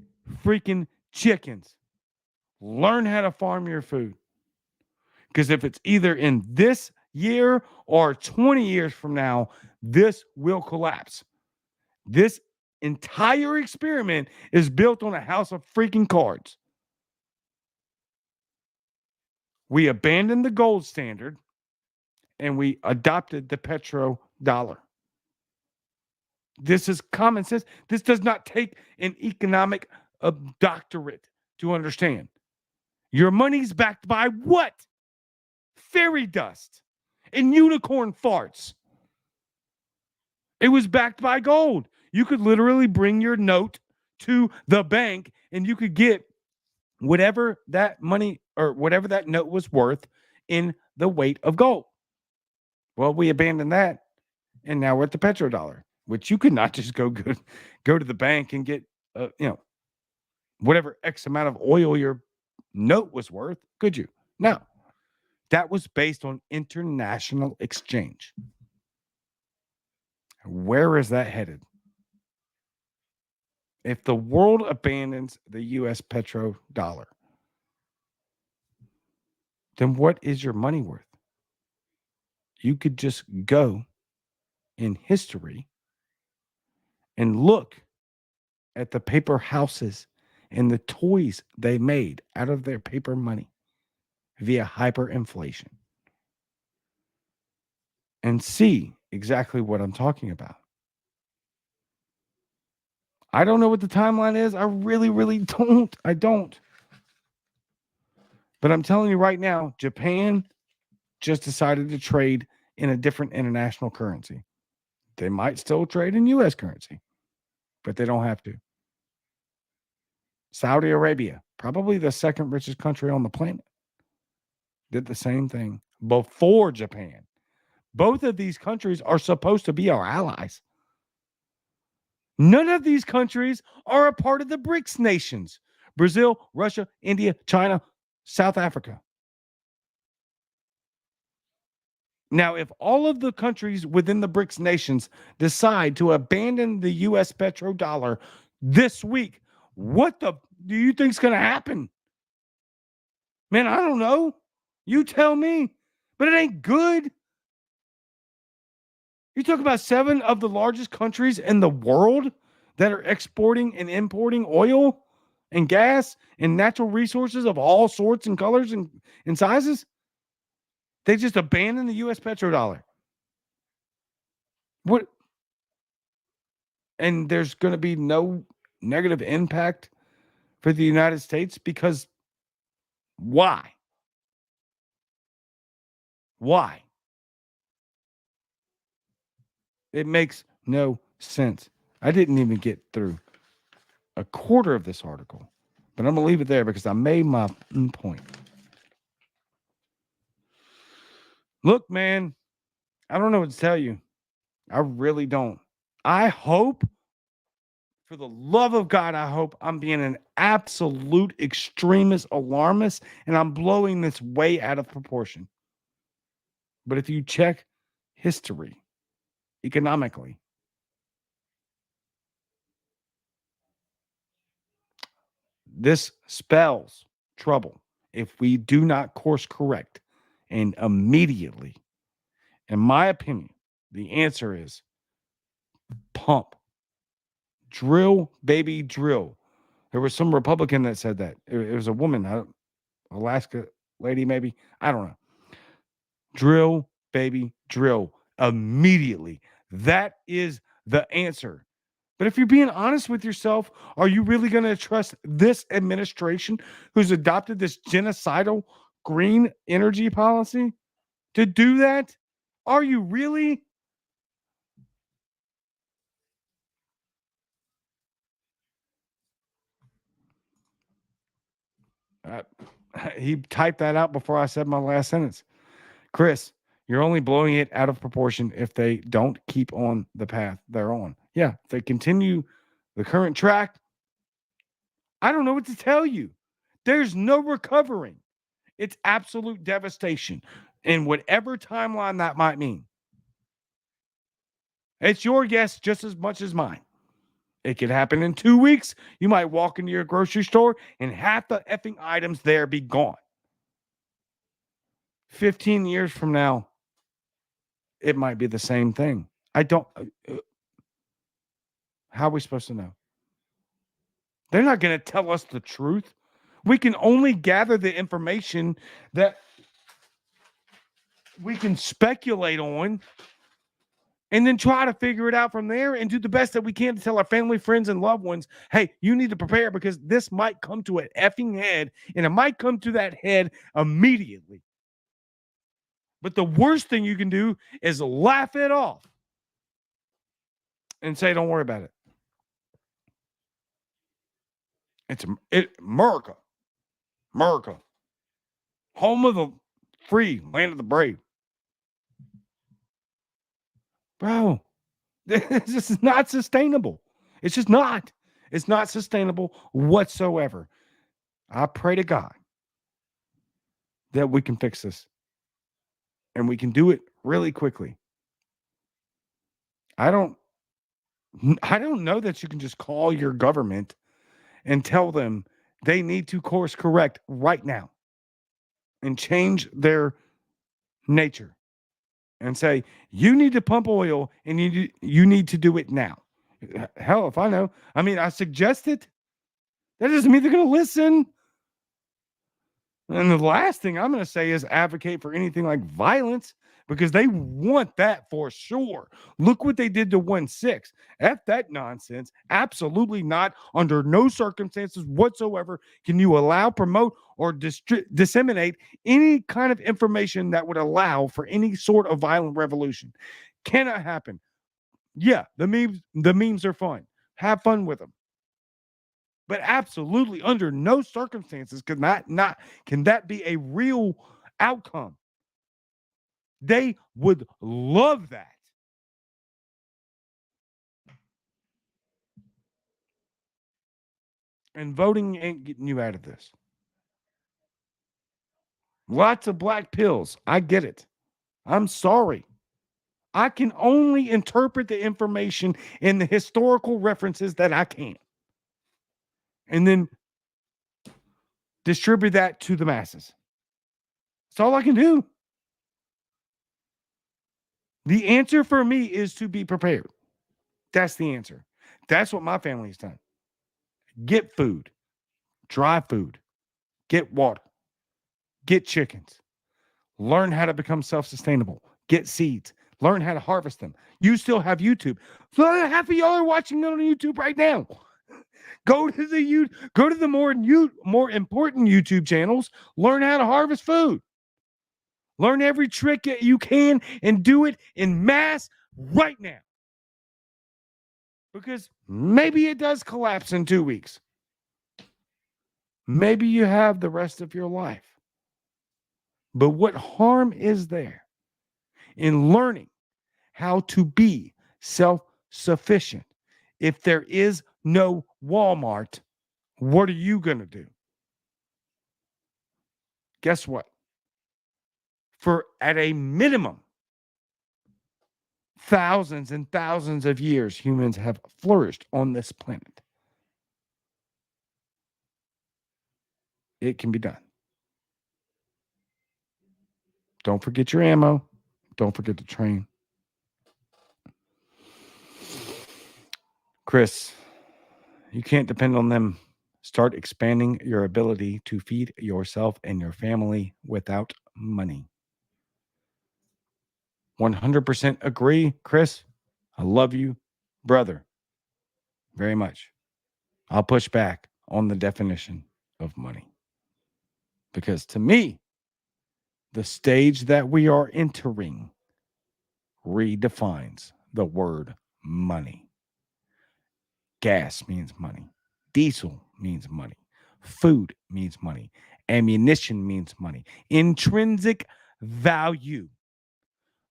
freaking chickens. Learn how to farm your food. Because if it's either in this year or 20 years from now, this will collapse. This entire experiment is built on a house of freaking cards. We abandoned the gold standard and we adopted the petrodollar. This is common sense. This does not take an economic doctorate to understand. Your money's backed by what? Fairy dust and unicorn farts. It was backed by gold. You could literally bring your note to the bank and you could get whatever that money or whatever that note was worth in the weight of gold. Well, we abandoned that, and now we're at the petrodollar, which you could not just go to the bank and get, whatever X amount of oil your note was worth, could you? No. That was based on international exchange. Where is that headed? If the world abandons the U.S. petrodollar, then what is your money worth? You could just go in history and look at the paper houses and the toys they made out of their paper money via hyperinflation and see exactly what I'm talking about. I don't know what the timeline is. I really, really don't. I don't. But I'm telling you right now, Japan just decided to trade in a different international currency. They might still trade in US currency, but they don't have to. Saudi Arabia, probably the second richest country on the planet, did the same thing before Japan. Both of these countries are supposed to be our allies. None of these countries are a part of the BRICS nations: Brazil, Russia, India, China, South Africa. Now, if all of the countries within the BRICS nations decide to abandon the US petrodollar this week, what do you think is going to happen? Man, I don't know. You tell me. But it ain't good. You talk about 7 of the largest countries in the world that are exporting and importing oil and gas and natural resources of all sorts and colors and sizes. They just abandoned the US petrodollar. What? And there's going to be no negative impact for the United States because why? Why? It makes no sense. I didn't even get through a quarter of this article, but I'm going to leave it there because I made my point. Look, man, I don't know what to tell you. I really don't. I hope, for the love of God, I hope I'm being an absolute extremist alarmist and I'm blowing this way out of proportion. But if you check history economically, this spells trouble if we do not course correct and immediately. In my opinion, the answer is pump. Drill, baby, drill. There was some Republican that said that. It was a woman, Alaska lady, maybe. I don't know. Drill, baby, drill immediately. That is the answer. But if you're being honest with yourself, are you really going to trust this administration who's adopted this genocidal green energy policy to do that? Are you really? He typed that out before I said my last sentence. Chris, you're only blowing it out of proportion if they don't keep on the path they're on. Yeah, if they continue the current track, I don't know what to tell you. There's no recovering. It's absolute devastation in whatever timeline that might mean. It's your guess just as much as mine. It could happen in 2 weeks. You might walk into your grocery store and half the effing items there be gone. 15 years from now, it might be the same thing. I don't. How are we supposed to know? They're not going to tell us the truth. We can only gather the information that we can speculate on and then try to figure it out from there and do the best that we can to tell our family, friends, and loved ones, hey, you need to prepare because this might come to an effing head, and it might come to that head immediately. But the worst thing you can do is laugh it off and say, don't worry about it. It's America. America. Home of the free, land of the brave. Bro, this is not sustainable. It's just not. It's not sustainable whatsoever. I pray to God that we can fix this and we can do it really quickly. I don't know that you can just call your government and tell them they need to course correct right now and change their nature. and say, you need to pump oil and you need to do it now. Hell, if I know. I mean, I suggest it. That doesn't mean they're going to listen. And the last thing I'm going to say is advocate for anything like violence because they want that for sure. Look what they did to 1-6. F that nonsense. Absolutely not. Under no circumstances whatsoever can you allow, promote, or disseminate any kind of information that would allow for any sort of violent revolution. Cannot happen. Yeah, the memes are fun. Have fun with them. But absolutely under no circumstances can that be a real outcome. They would love that. And voting ain't getting you out of this. Lots of black pills. I get it. I'm sorry. I can only interpret the information in the historical references that I can. And then distribute that to the masses. That's all I can do. The answer for me is to be prepared. That's the answer. That's what my family's done. Get food, dry food, get water, get chickens, learn how to become self-sustainable, get seeds, learn how to harvest them. You still have YouTube. So half of y'all are watching it on YouTube right now. Go to the more important YouTube channels, learn how to harvest food. Learn every trick that you can and do it in mass right now. Because maybe it does collapse in 2 weeks. Maybe you have the rest of your life. But what harm is there in learning how to be self-sufficient? If there is no Walmart, what are you going to do? Guess what? For at a minimum, thousands and thousands of years, humans have flourished on this planet. It can be done. Don't forget your ammo. Don't forget to train. Chris, you can't depend on them. Start expanding your ability to feed yourself and your family without money. 100% agree, Chris. I love you, brother, very much. I'll push back on the definition of money. Because to me, the stage that we are entering redefines the word money. Gas means money. Diesel means money. Food means money. Ammunition means money. Intrinsic value.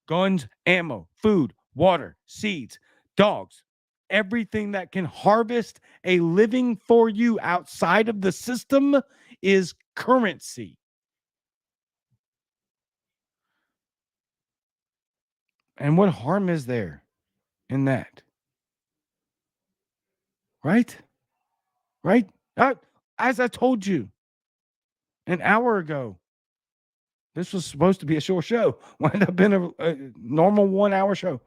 Guns, ammo, food, water, seeds, dogs, everything that can harvest a living for you outside of the system is currency. And what harm is there in that? Right? Right? As I told you an hour ago, this was supposed to be a short show. Wound up being a normal 1 hour show.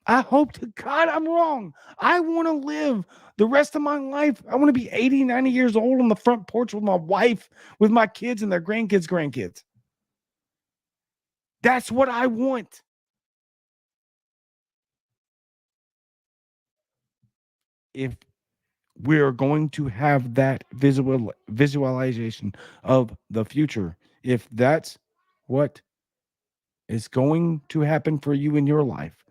I hope to God I'm wrong. I want to live the rest of my life. I want to be 80, 90 years old on the front porch with my wife, with my kids and their grandkids. That's what I want. If we're going to have that visualization of the future, if that's what is going to happen for you in your life,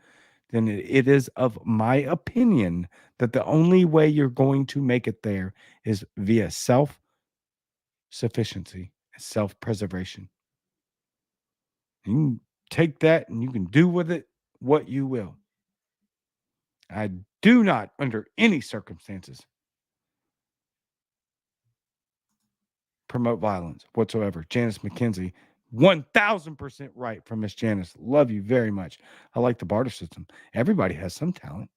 then it is of my opinion that the only way you're going to make it there is via self-sufficiency, self-preservation. You can take that and you can do with it what you will. I do not, under any circumstances, promote violence whatsoever. Janice McKenzie, 1000% right from Miss Janice. Love you very much. I like the barter system. Everybody has some talent.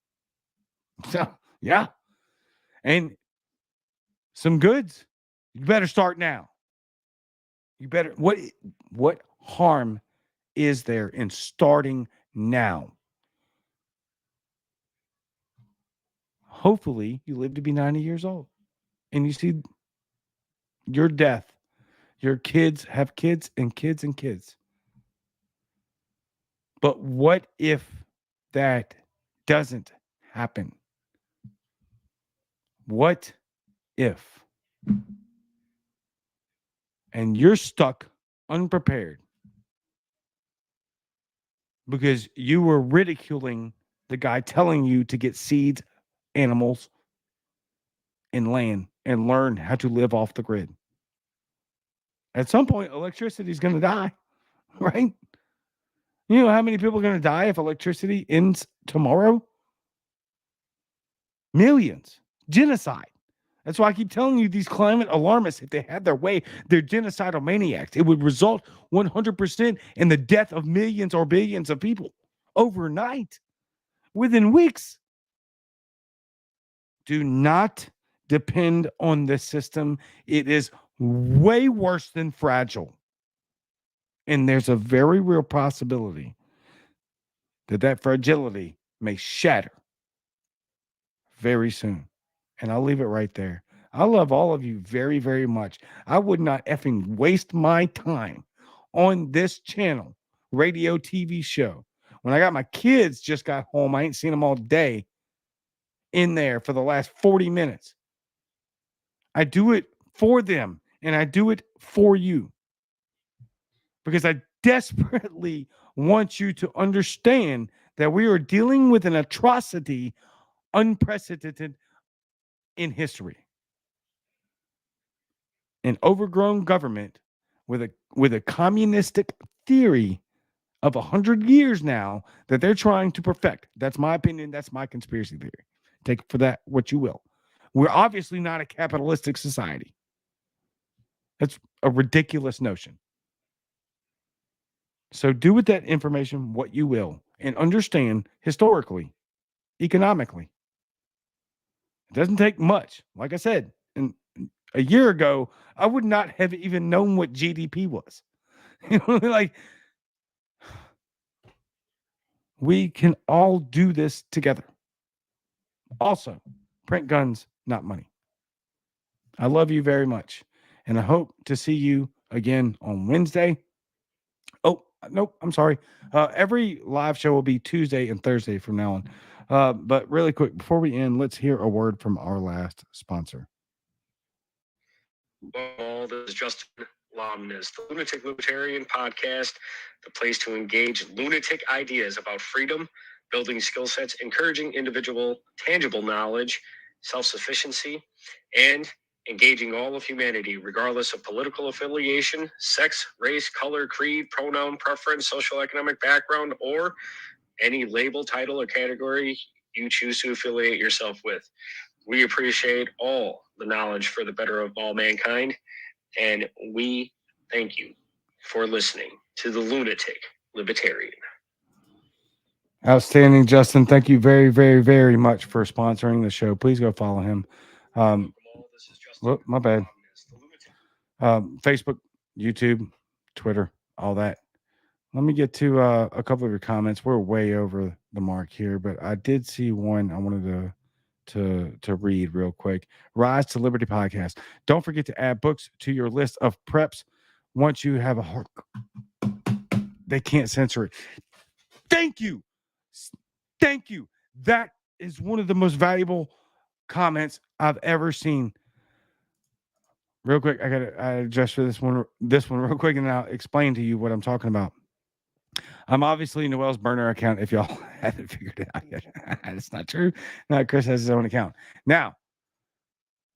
So, yeah. And some goods. You better start now. You better, what harm is there and starting now. Hopefully, you live to be 90 years old and you see your death. Your kids have kids and kids and kids. But what if that doesn't happen? What if? And you're stuck unprepared because you were ridiculing the guy telling you to get seeds, animals, and land and learn how to live off the grid. At some point, electricity is going to die, right? You know how many people are going to die if electricity ends tomorrow? Millions. Genocide. That's why I keep telling you these climate alarmists, if they had their way, they're genocidal maniacs. It would result 100% in the death of millions or billions of people overnight, within weeks. Do not depend on the system. It is way worse than fragile. And there's a very real possibility that that fragility may shatter very soon. And I'll leave it right there. I love all of you very, very much. I would not effing waste my time on this channel, radio, TV show. When I got my kids just got home, I ain't seen them all day in there for the last 40 minutes. I do it for them and I do it for you because I desperately want you to understand that we are dealing with an atrocity unprecedented in history. An overgrown government with a communistic theory of 100 years now that they're trying to perfect. That's my opinion. That's my conspiracy theory. Take for that what you will. We're obviously not a capitalistic society. That's a ridiculous notion. So do with that information what you will and understand historically, economically. It doesn't take much. Like I said, and a year ago, I would not have even known what GDP was. Like, we can all do this together. Also, print guns, not money. I love you very much. And I hope to see you again on Wednesday. Oh, nope, I'm sorry. Every live show will be Tuesday and Thursday from now on. But really quick, before we end, let's hear a word from our last sponsor. Well, this is Justin Lomness, the Lunatic Libertarian Podcast, the place to engage lunatic ideas about freedom, building skill sets, encouraging individual tangible knowledge, self-sufficiency, and engaging all of humanity, regardless of political affiliation, sex, race, color, creed, pronoun, preference, social economic background, or any label, title, or category you choose to affiliate yourself with. We appreciate all the knowledge for the better of all mankind, and we thank you for listening to the Lunatic Libertarian. Outstanding, Justin. Thank you very, very, very much for sponsoring the show. Please go follow him. My bad. Facebook, YouTube, Twitter, all that. Let me get to a couple of your comments. We're way over the mark here, but I did see one I wanted to read real quick. Rise to Liberty podcast. Don't forget to add books to your list of preps once you have a heart. They can't censor it. Thank you. Thank you. That is one of the most valuable comments I've ever seen. Real quick, I gotta adjust for this one real quick, and then I'll explain to you what I'm talking about. I'm obviously Noel's burner account if y'all haven't figured it out yet. It's not true. No, Chris has his own account. Now,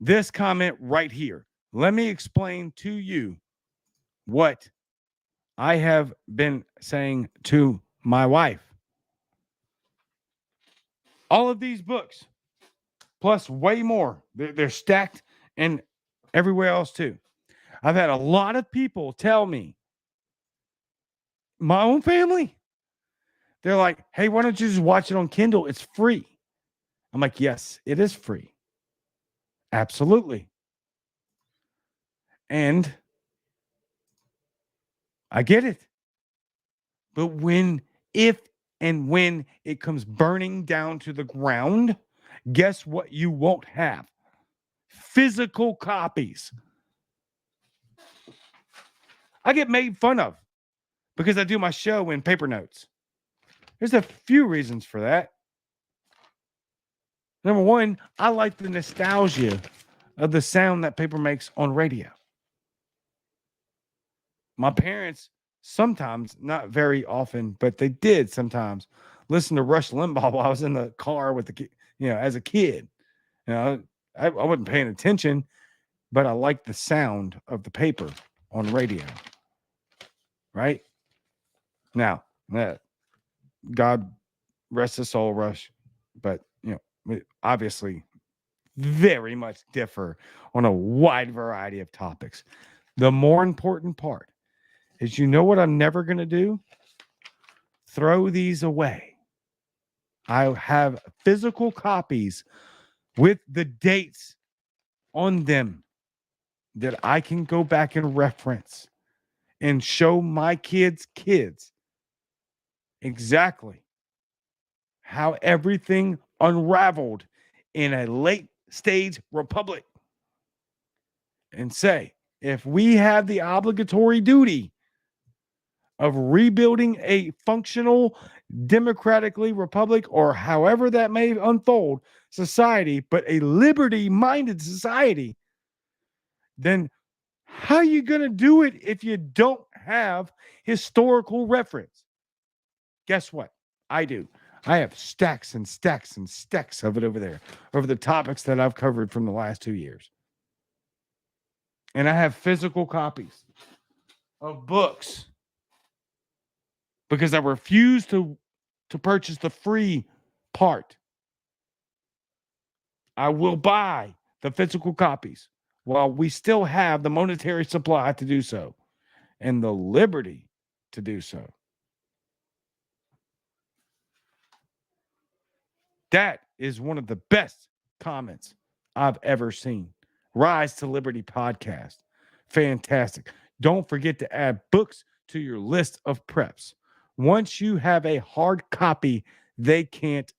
this comment right here. Let me explain to you what I have been saying to my wife. All of these books, plus way more, they're stacked and everywhere else too. I've had a lot of people tell me, my own family, they're like, hey, why don't you just watch it on Kindle? It's free. I'm like, yes, it is free. Absolutely. And I get it. But if and when it comes burning down to the ground, guess what you won't have? Physical copies. I get made fun of because I do my show in paper notes. There's a few reasons for that. Number one, I like the nostalgia of the sound that paper makes on radio. My parents sometimes, not very often, but they did sometimes listen to Rush Limbaugh while I was in the car with as a kid. I wasn't paying attention, but I liked the sound of the paper on radio. Right? Now, God rest his soul, Rush, but we obviously very much differ on a wide variety of topics. The more important part is, what I'm never going to do? Throw these away. I have physical copies with the dates on them that I can go back and reference and show my kids' exactly how everything unraveled in a late stage republic, and say, if we have the obligatory duty of rebuilding a functional democratically republic, or however that may unfold, society, but a liberty-minded society, then how are you going to do it if you don't have historical reference? Guess what? I do. I have stacks and stacks and stacks of it over there, over the topics that I've covered from the last 2 years. And I have physical copies of books because I refuse to purchase the free part. I will buy the physical copies while we still have the monetary supply to do so and the liberty to do so. That is one of the best comments I've ever seen. Rise to Liberty podcast. Fantastic. Don't forget to add books to your list of preps. Once you have a hard copy, they can't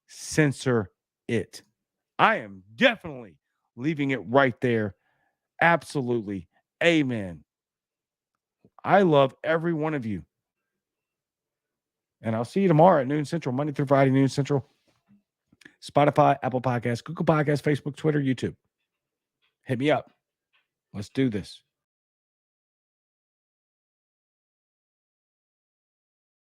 censor it. I am definitely leaving it right there. Absolutely. Amen. I love every one of you. And I'll see you tomorrow at noon Central, Monday through Friday, noon Central. Spotify, Apple Podcasts, Google Podcasts, Facebook, Twitter, YouTube. Hit me up. Let's do this.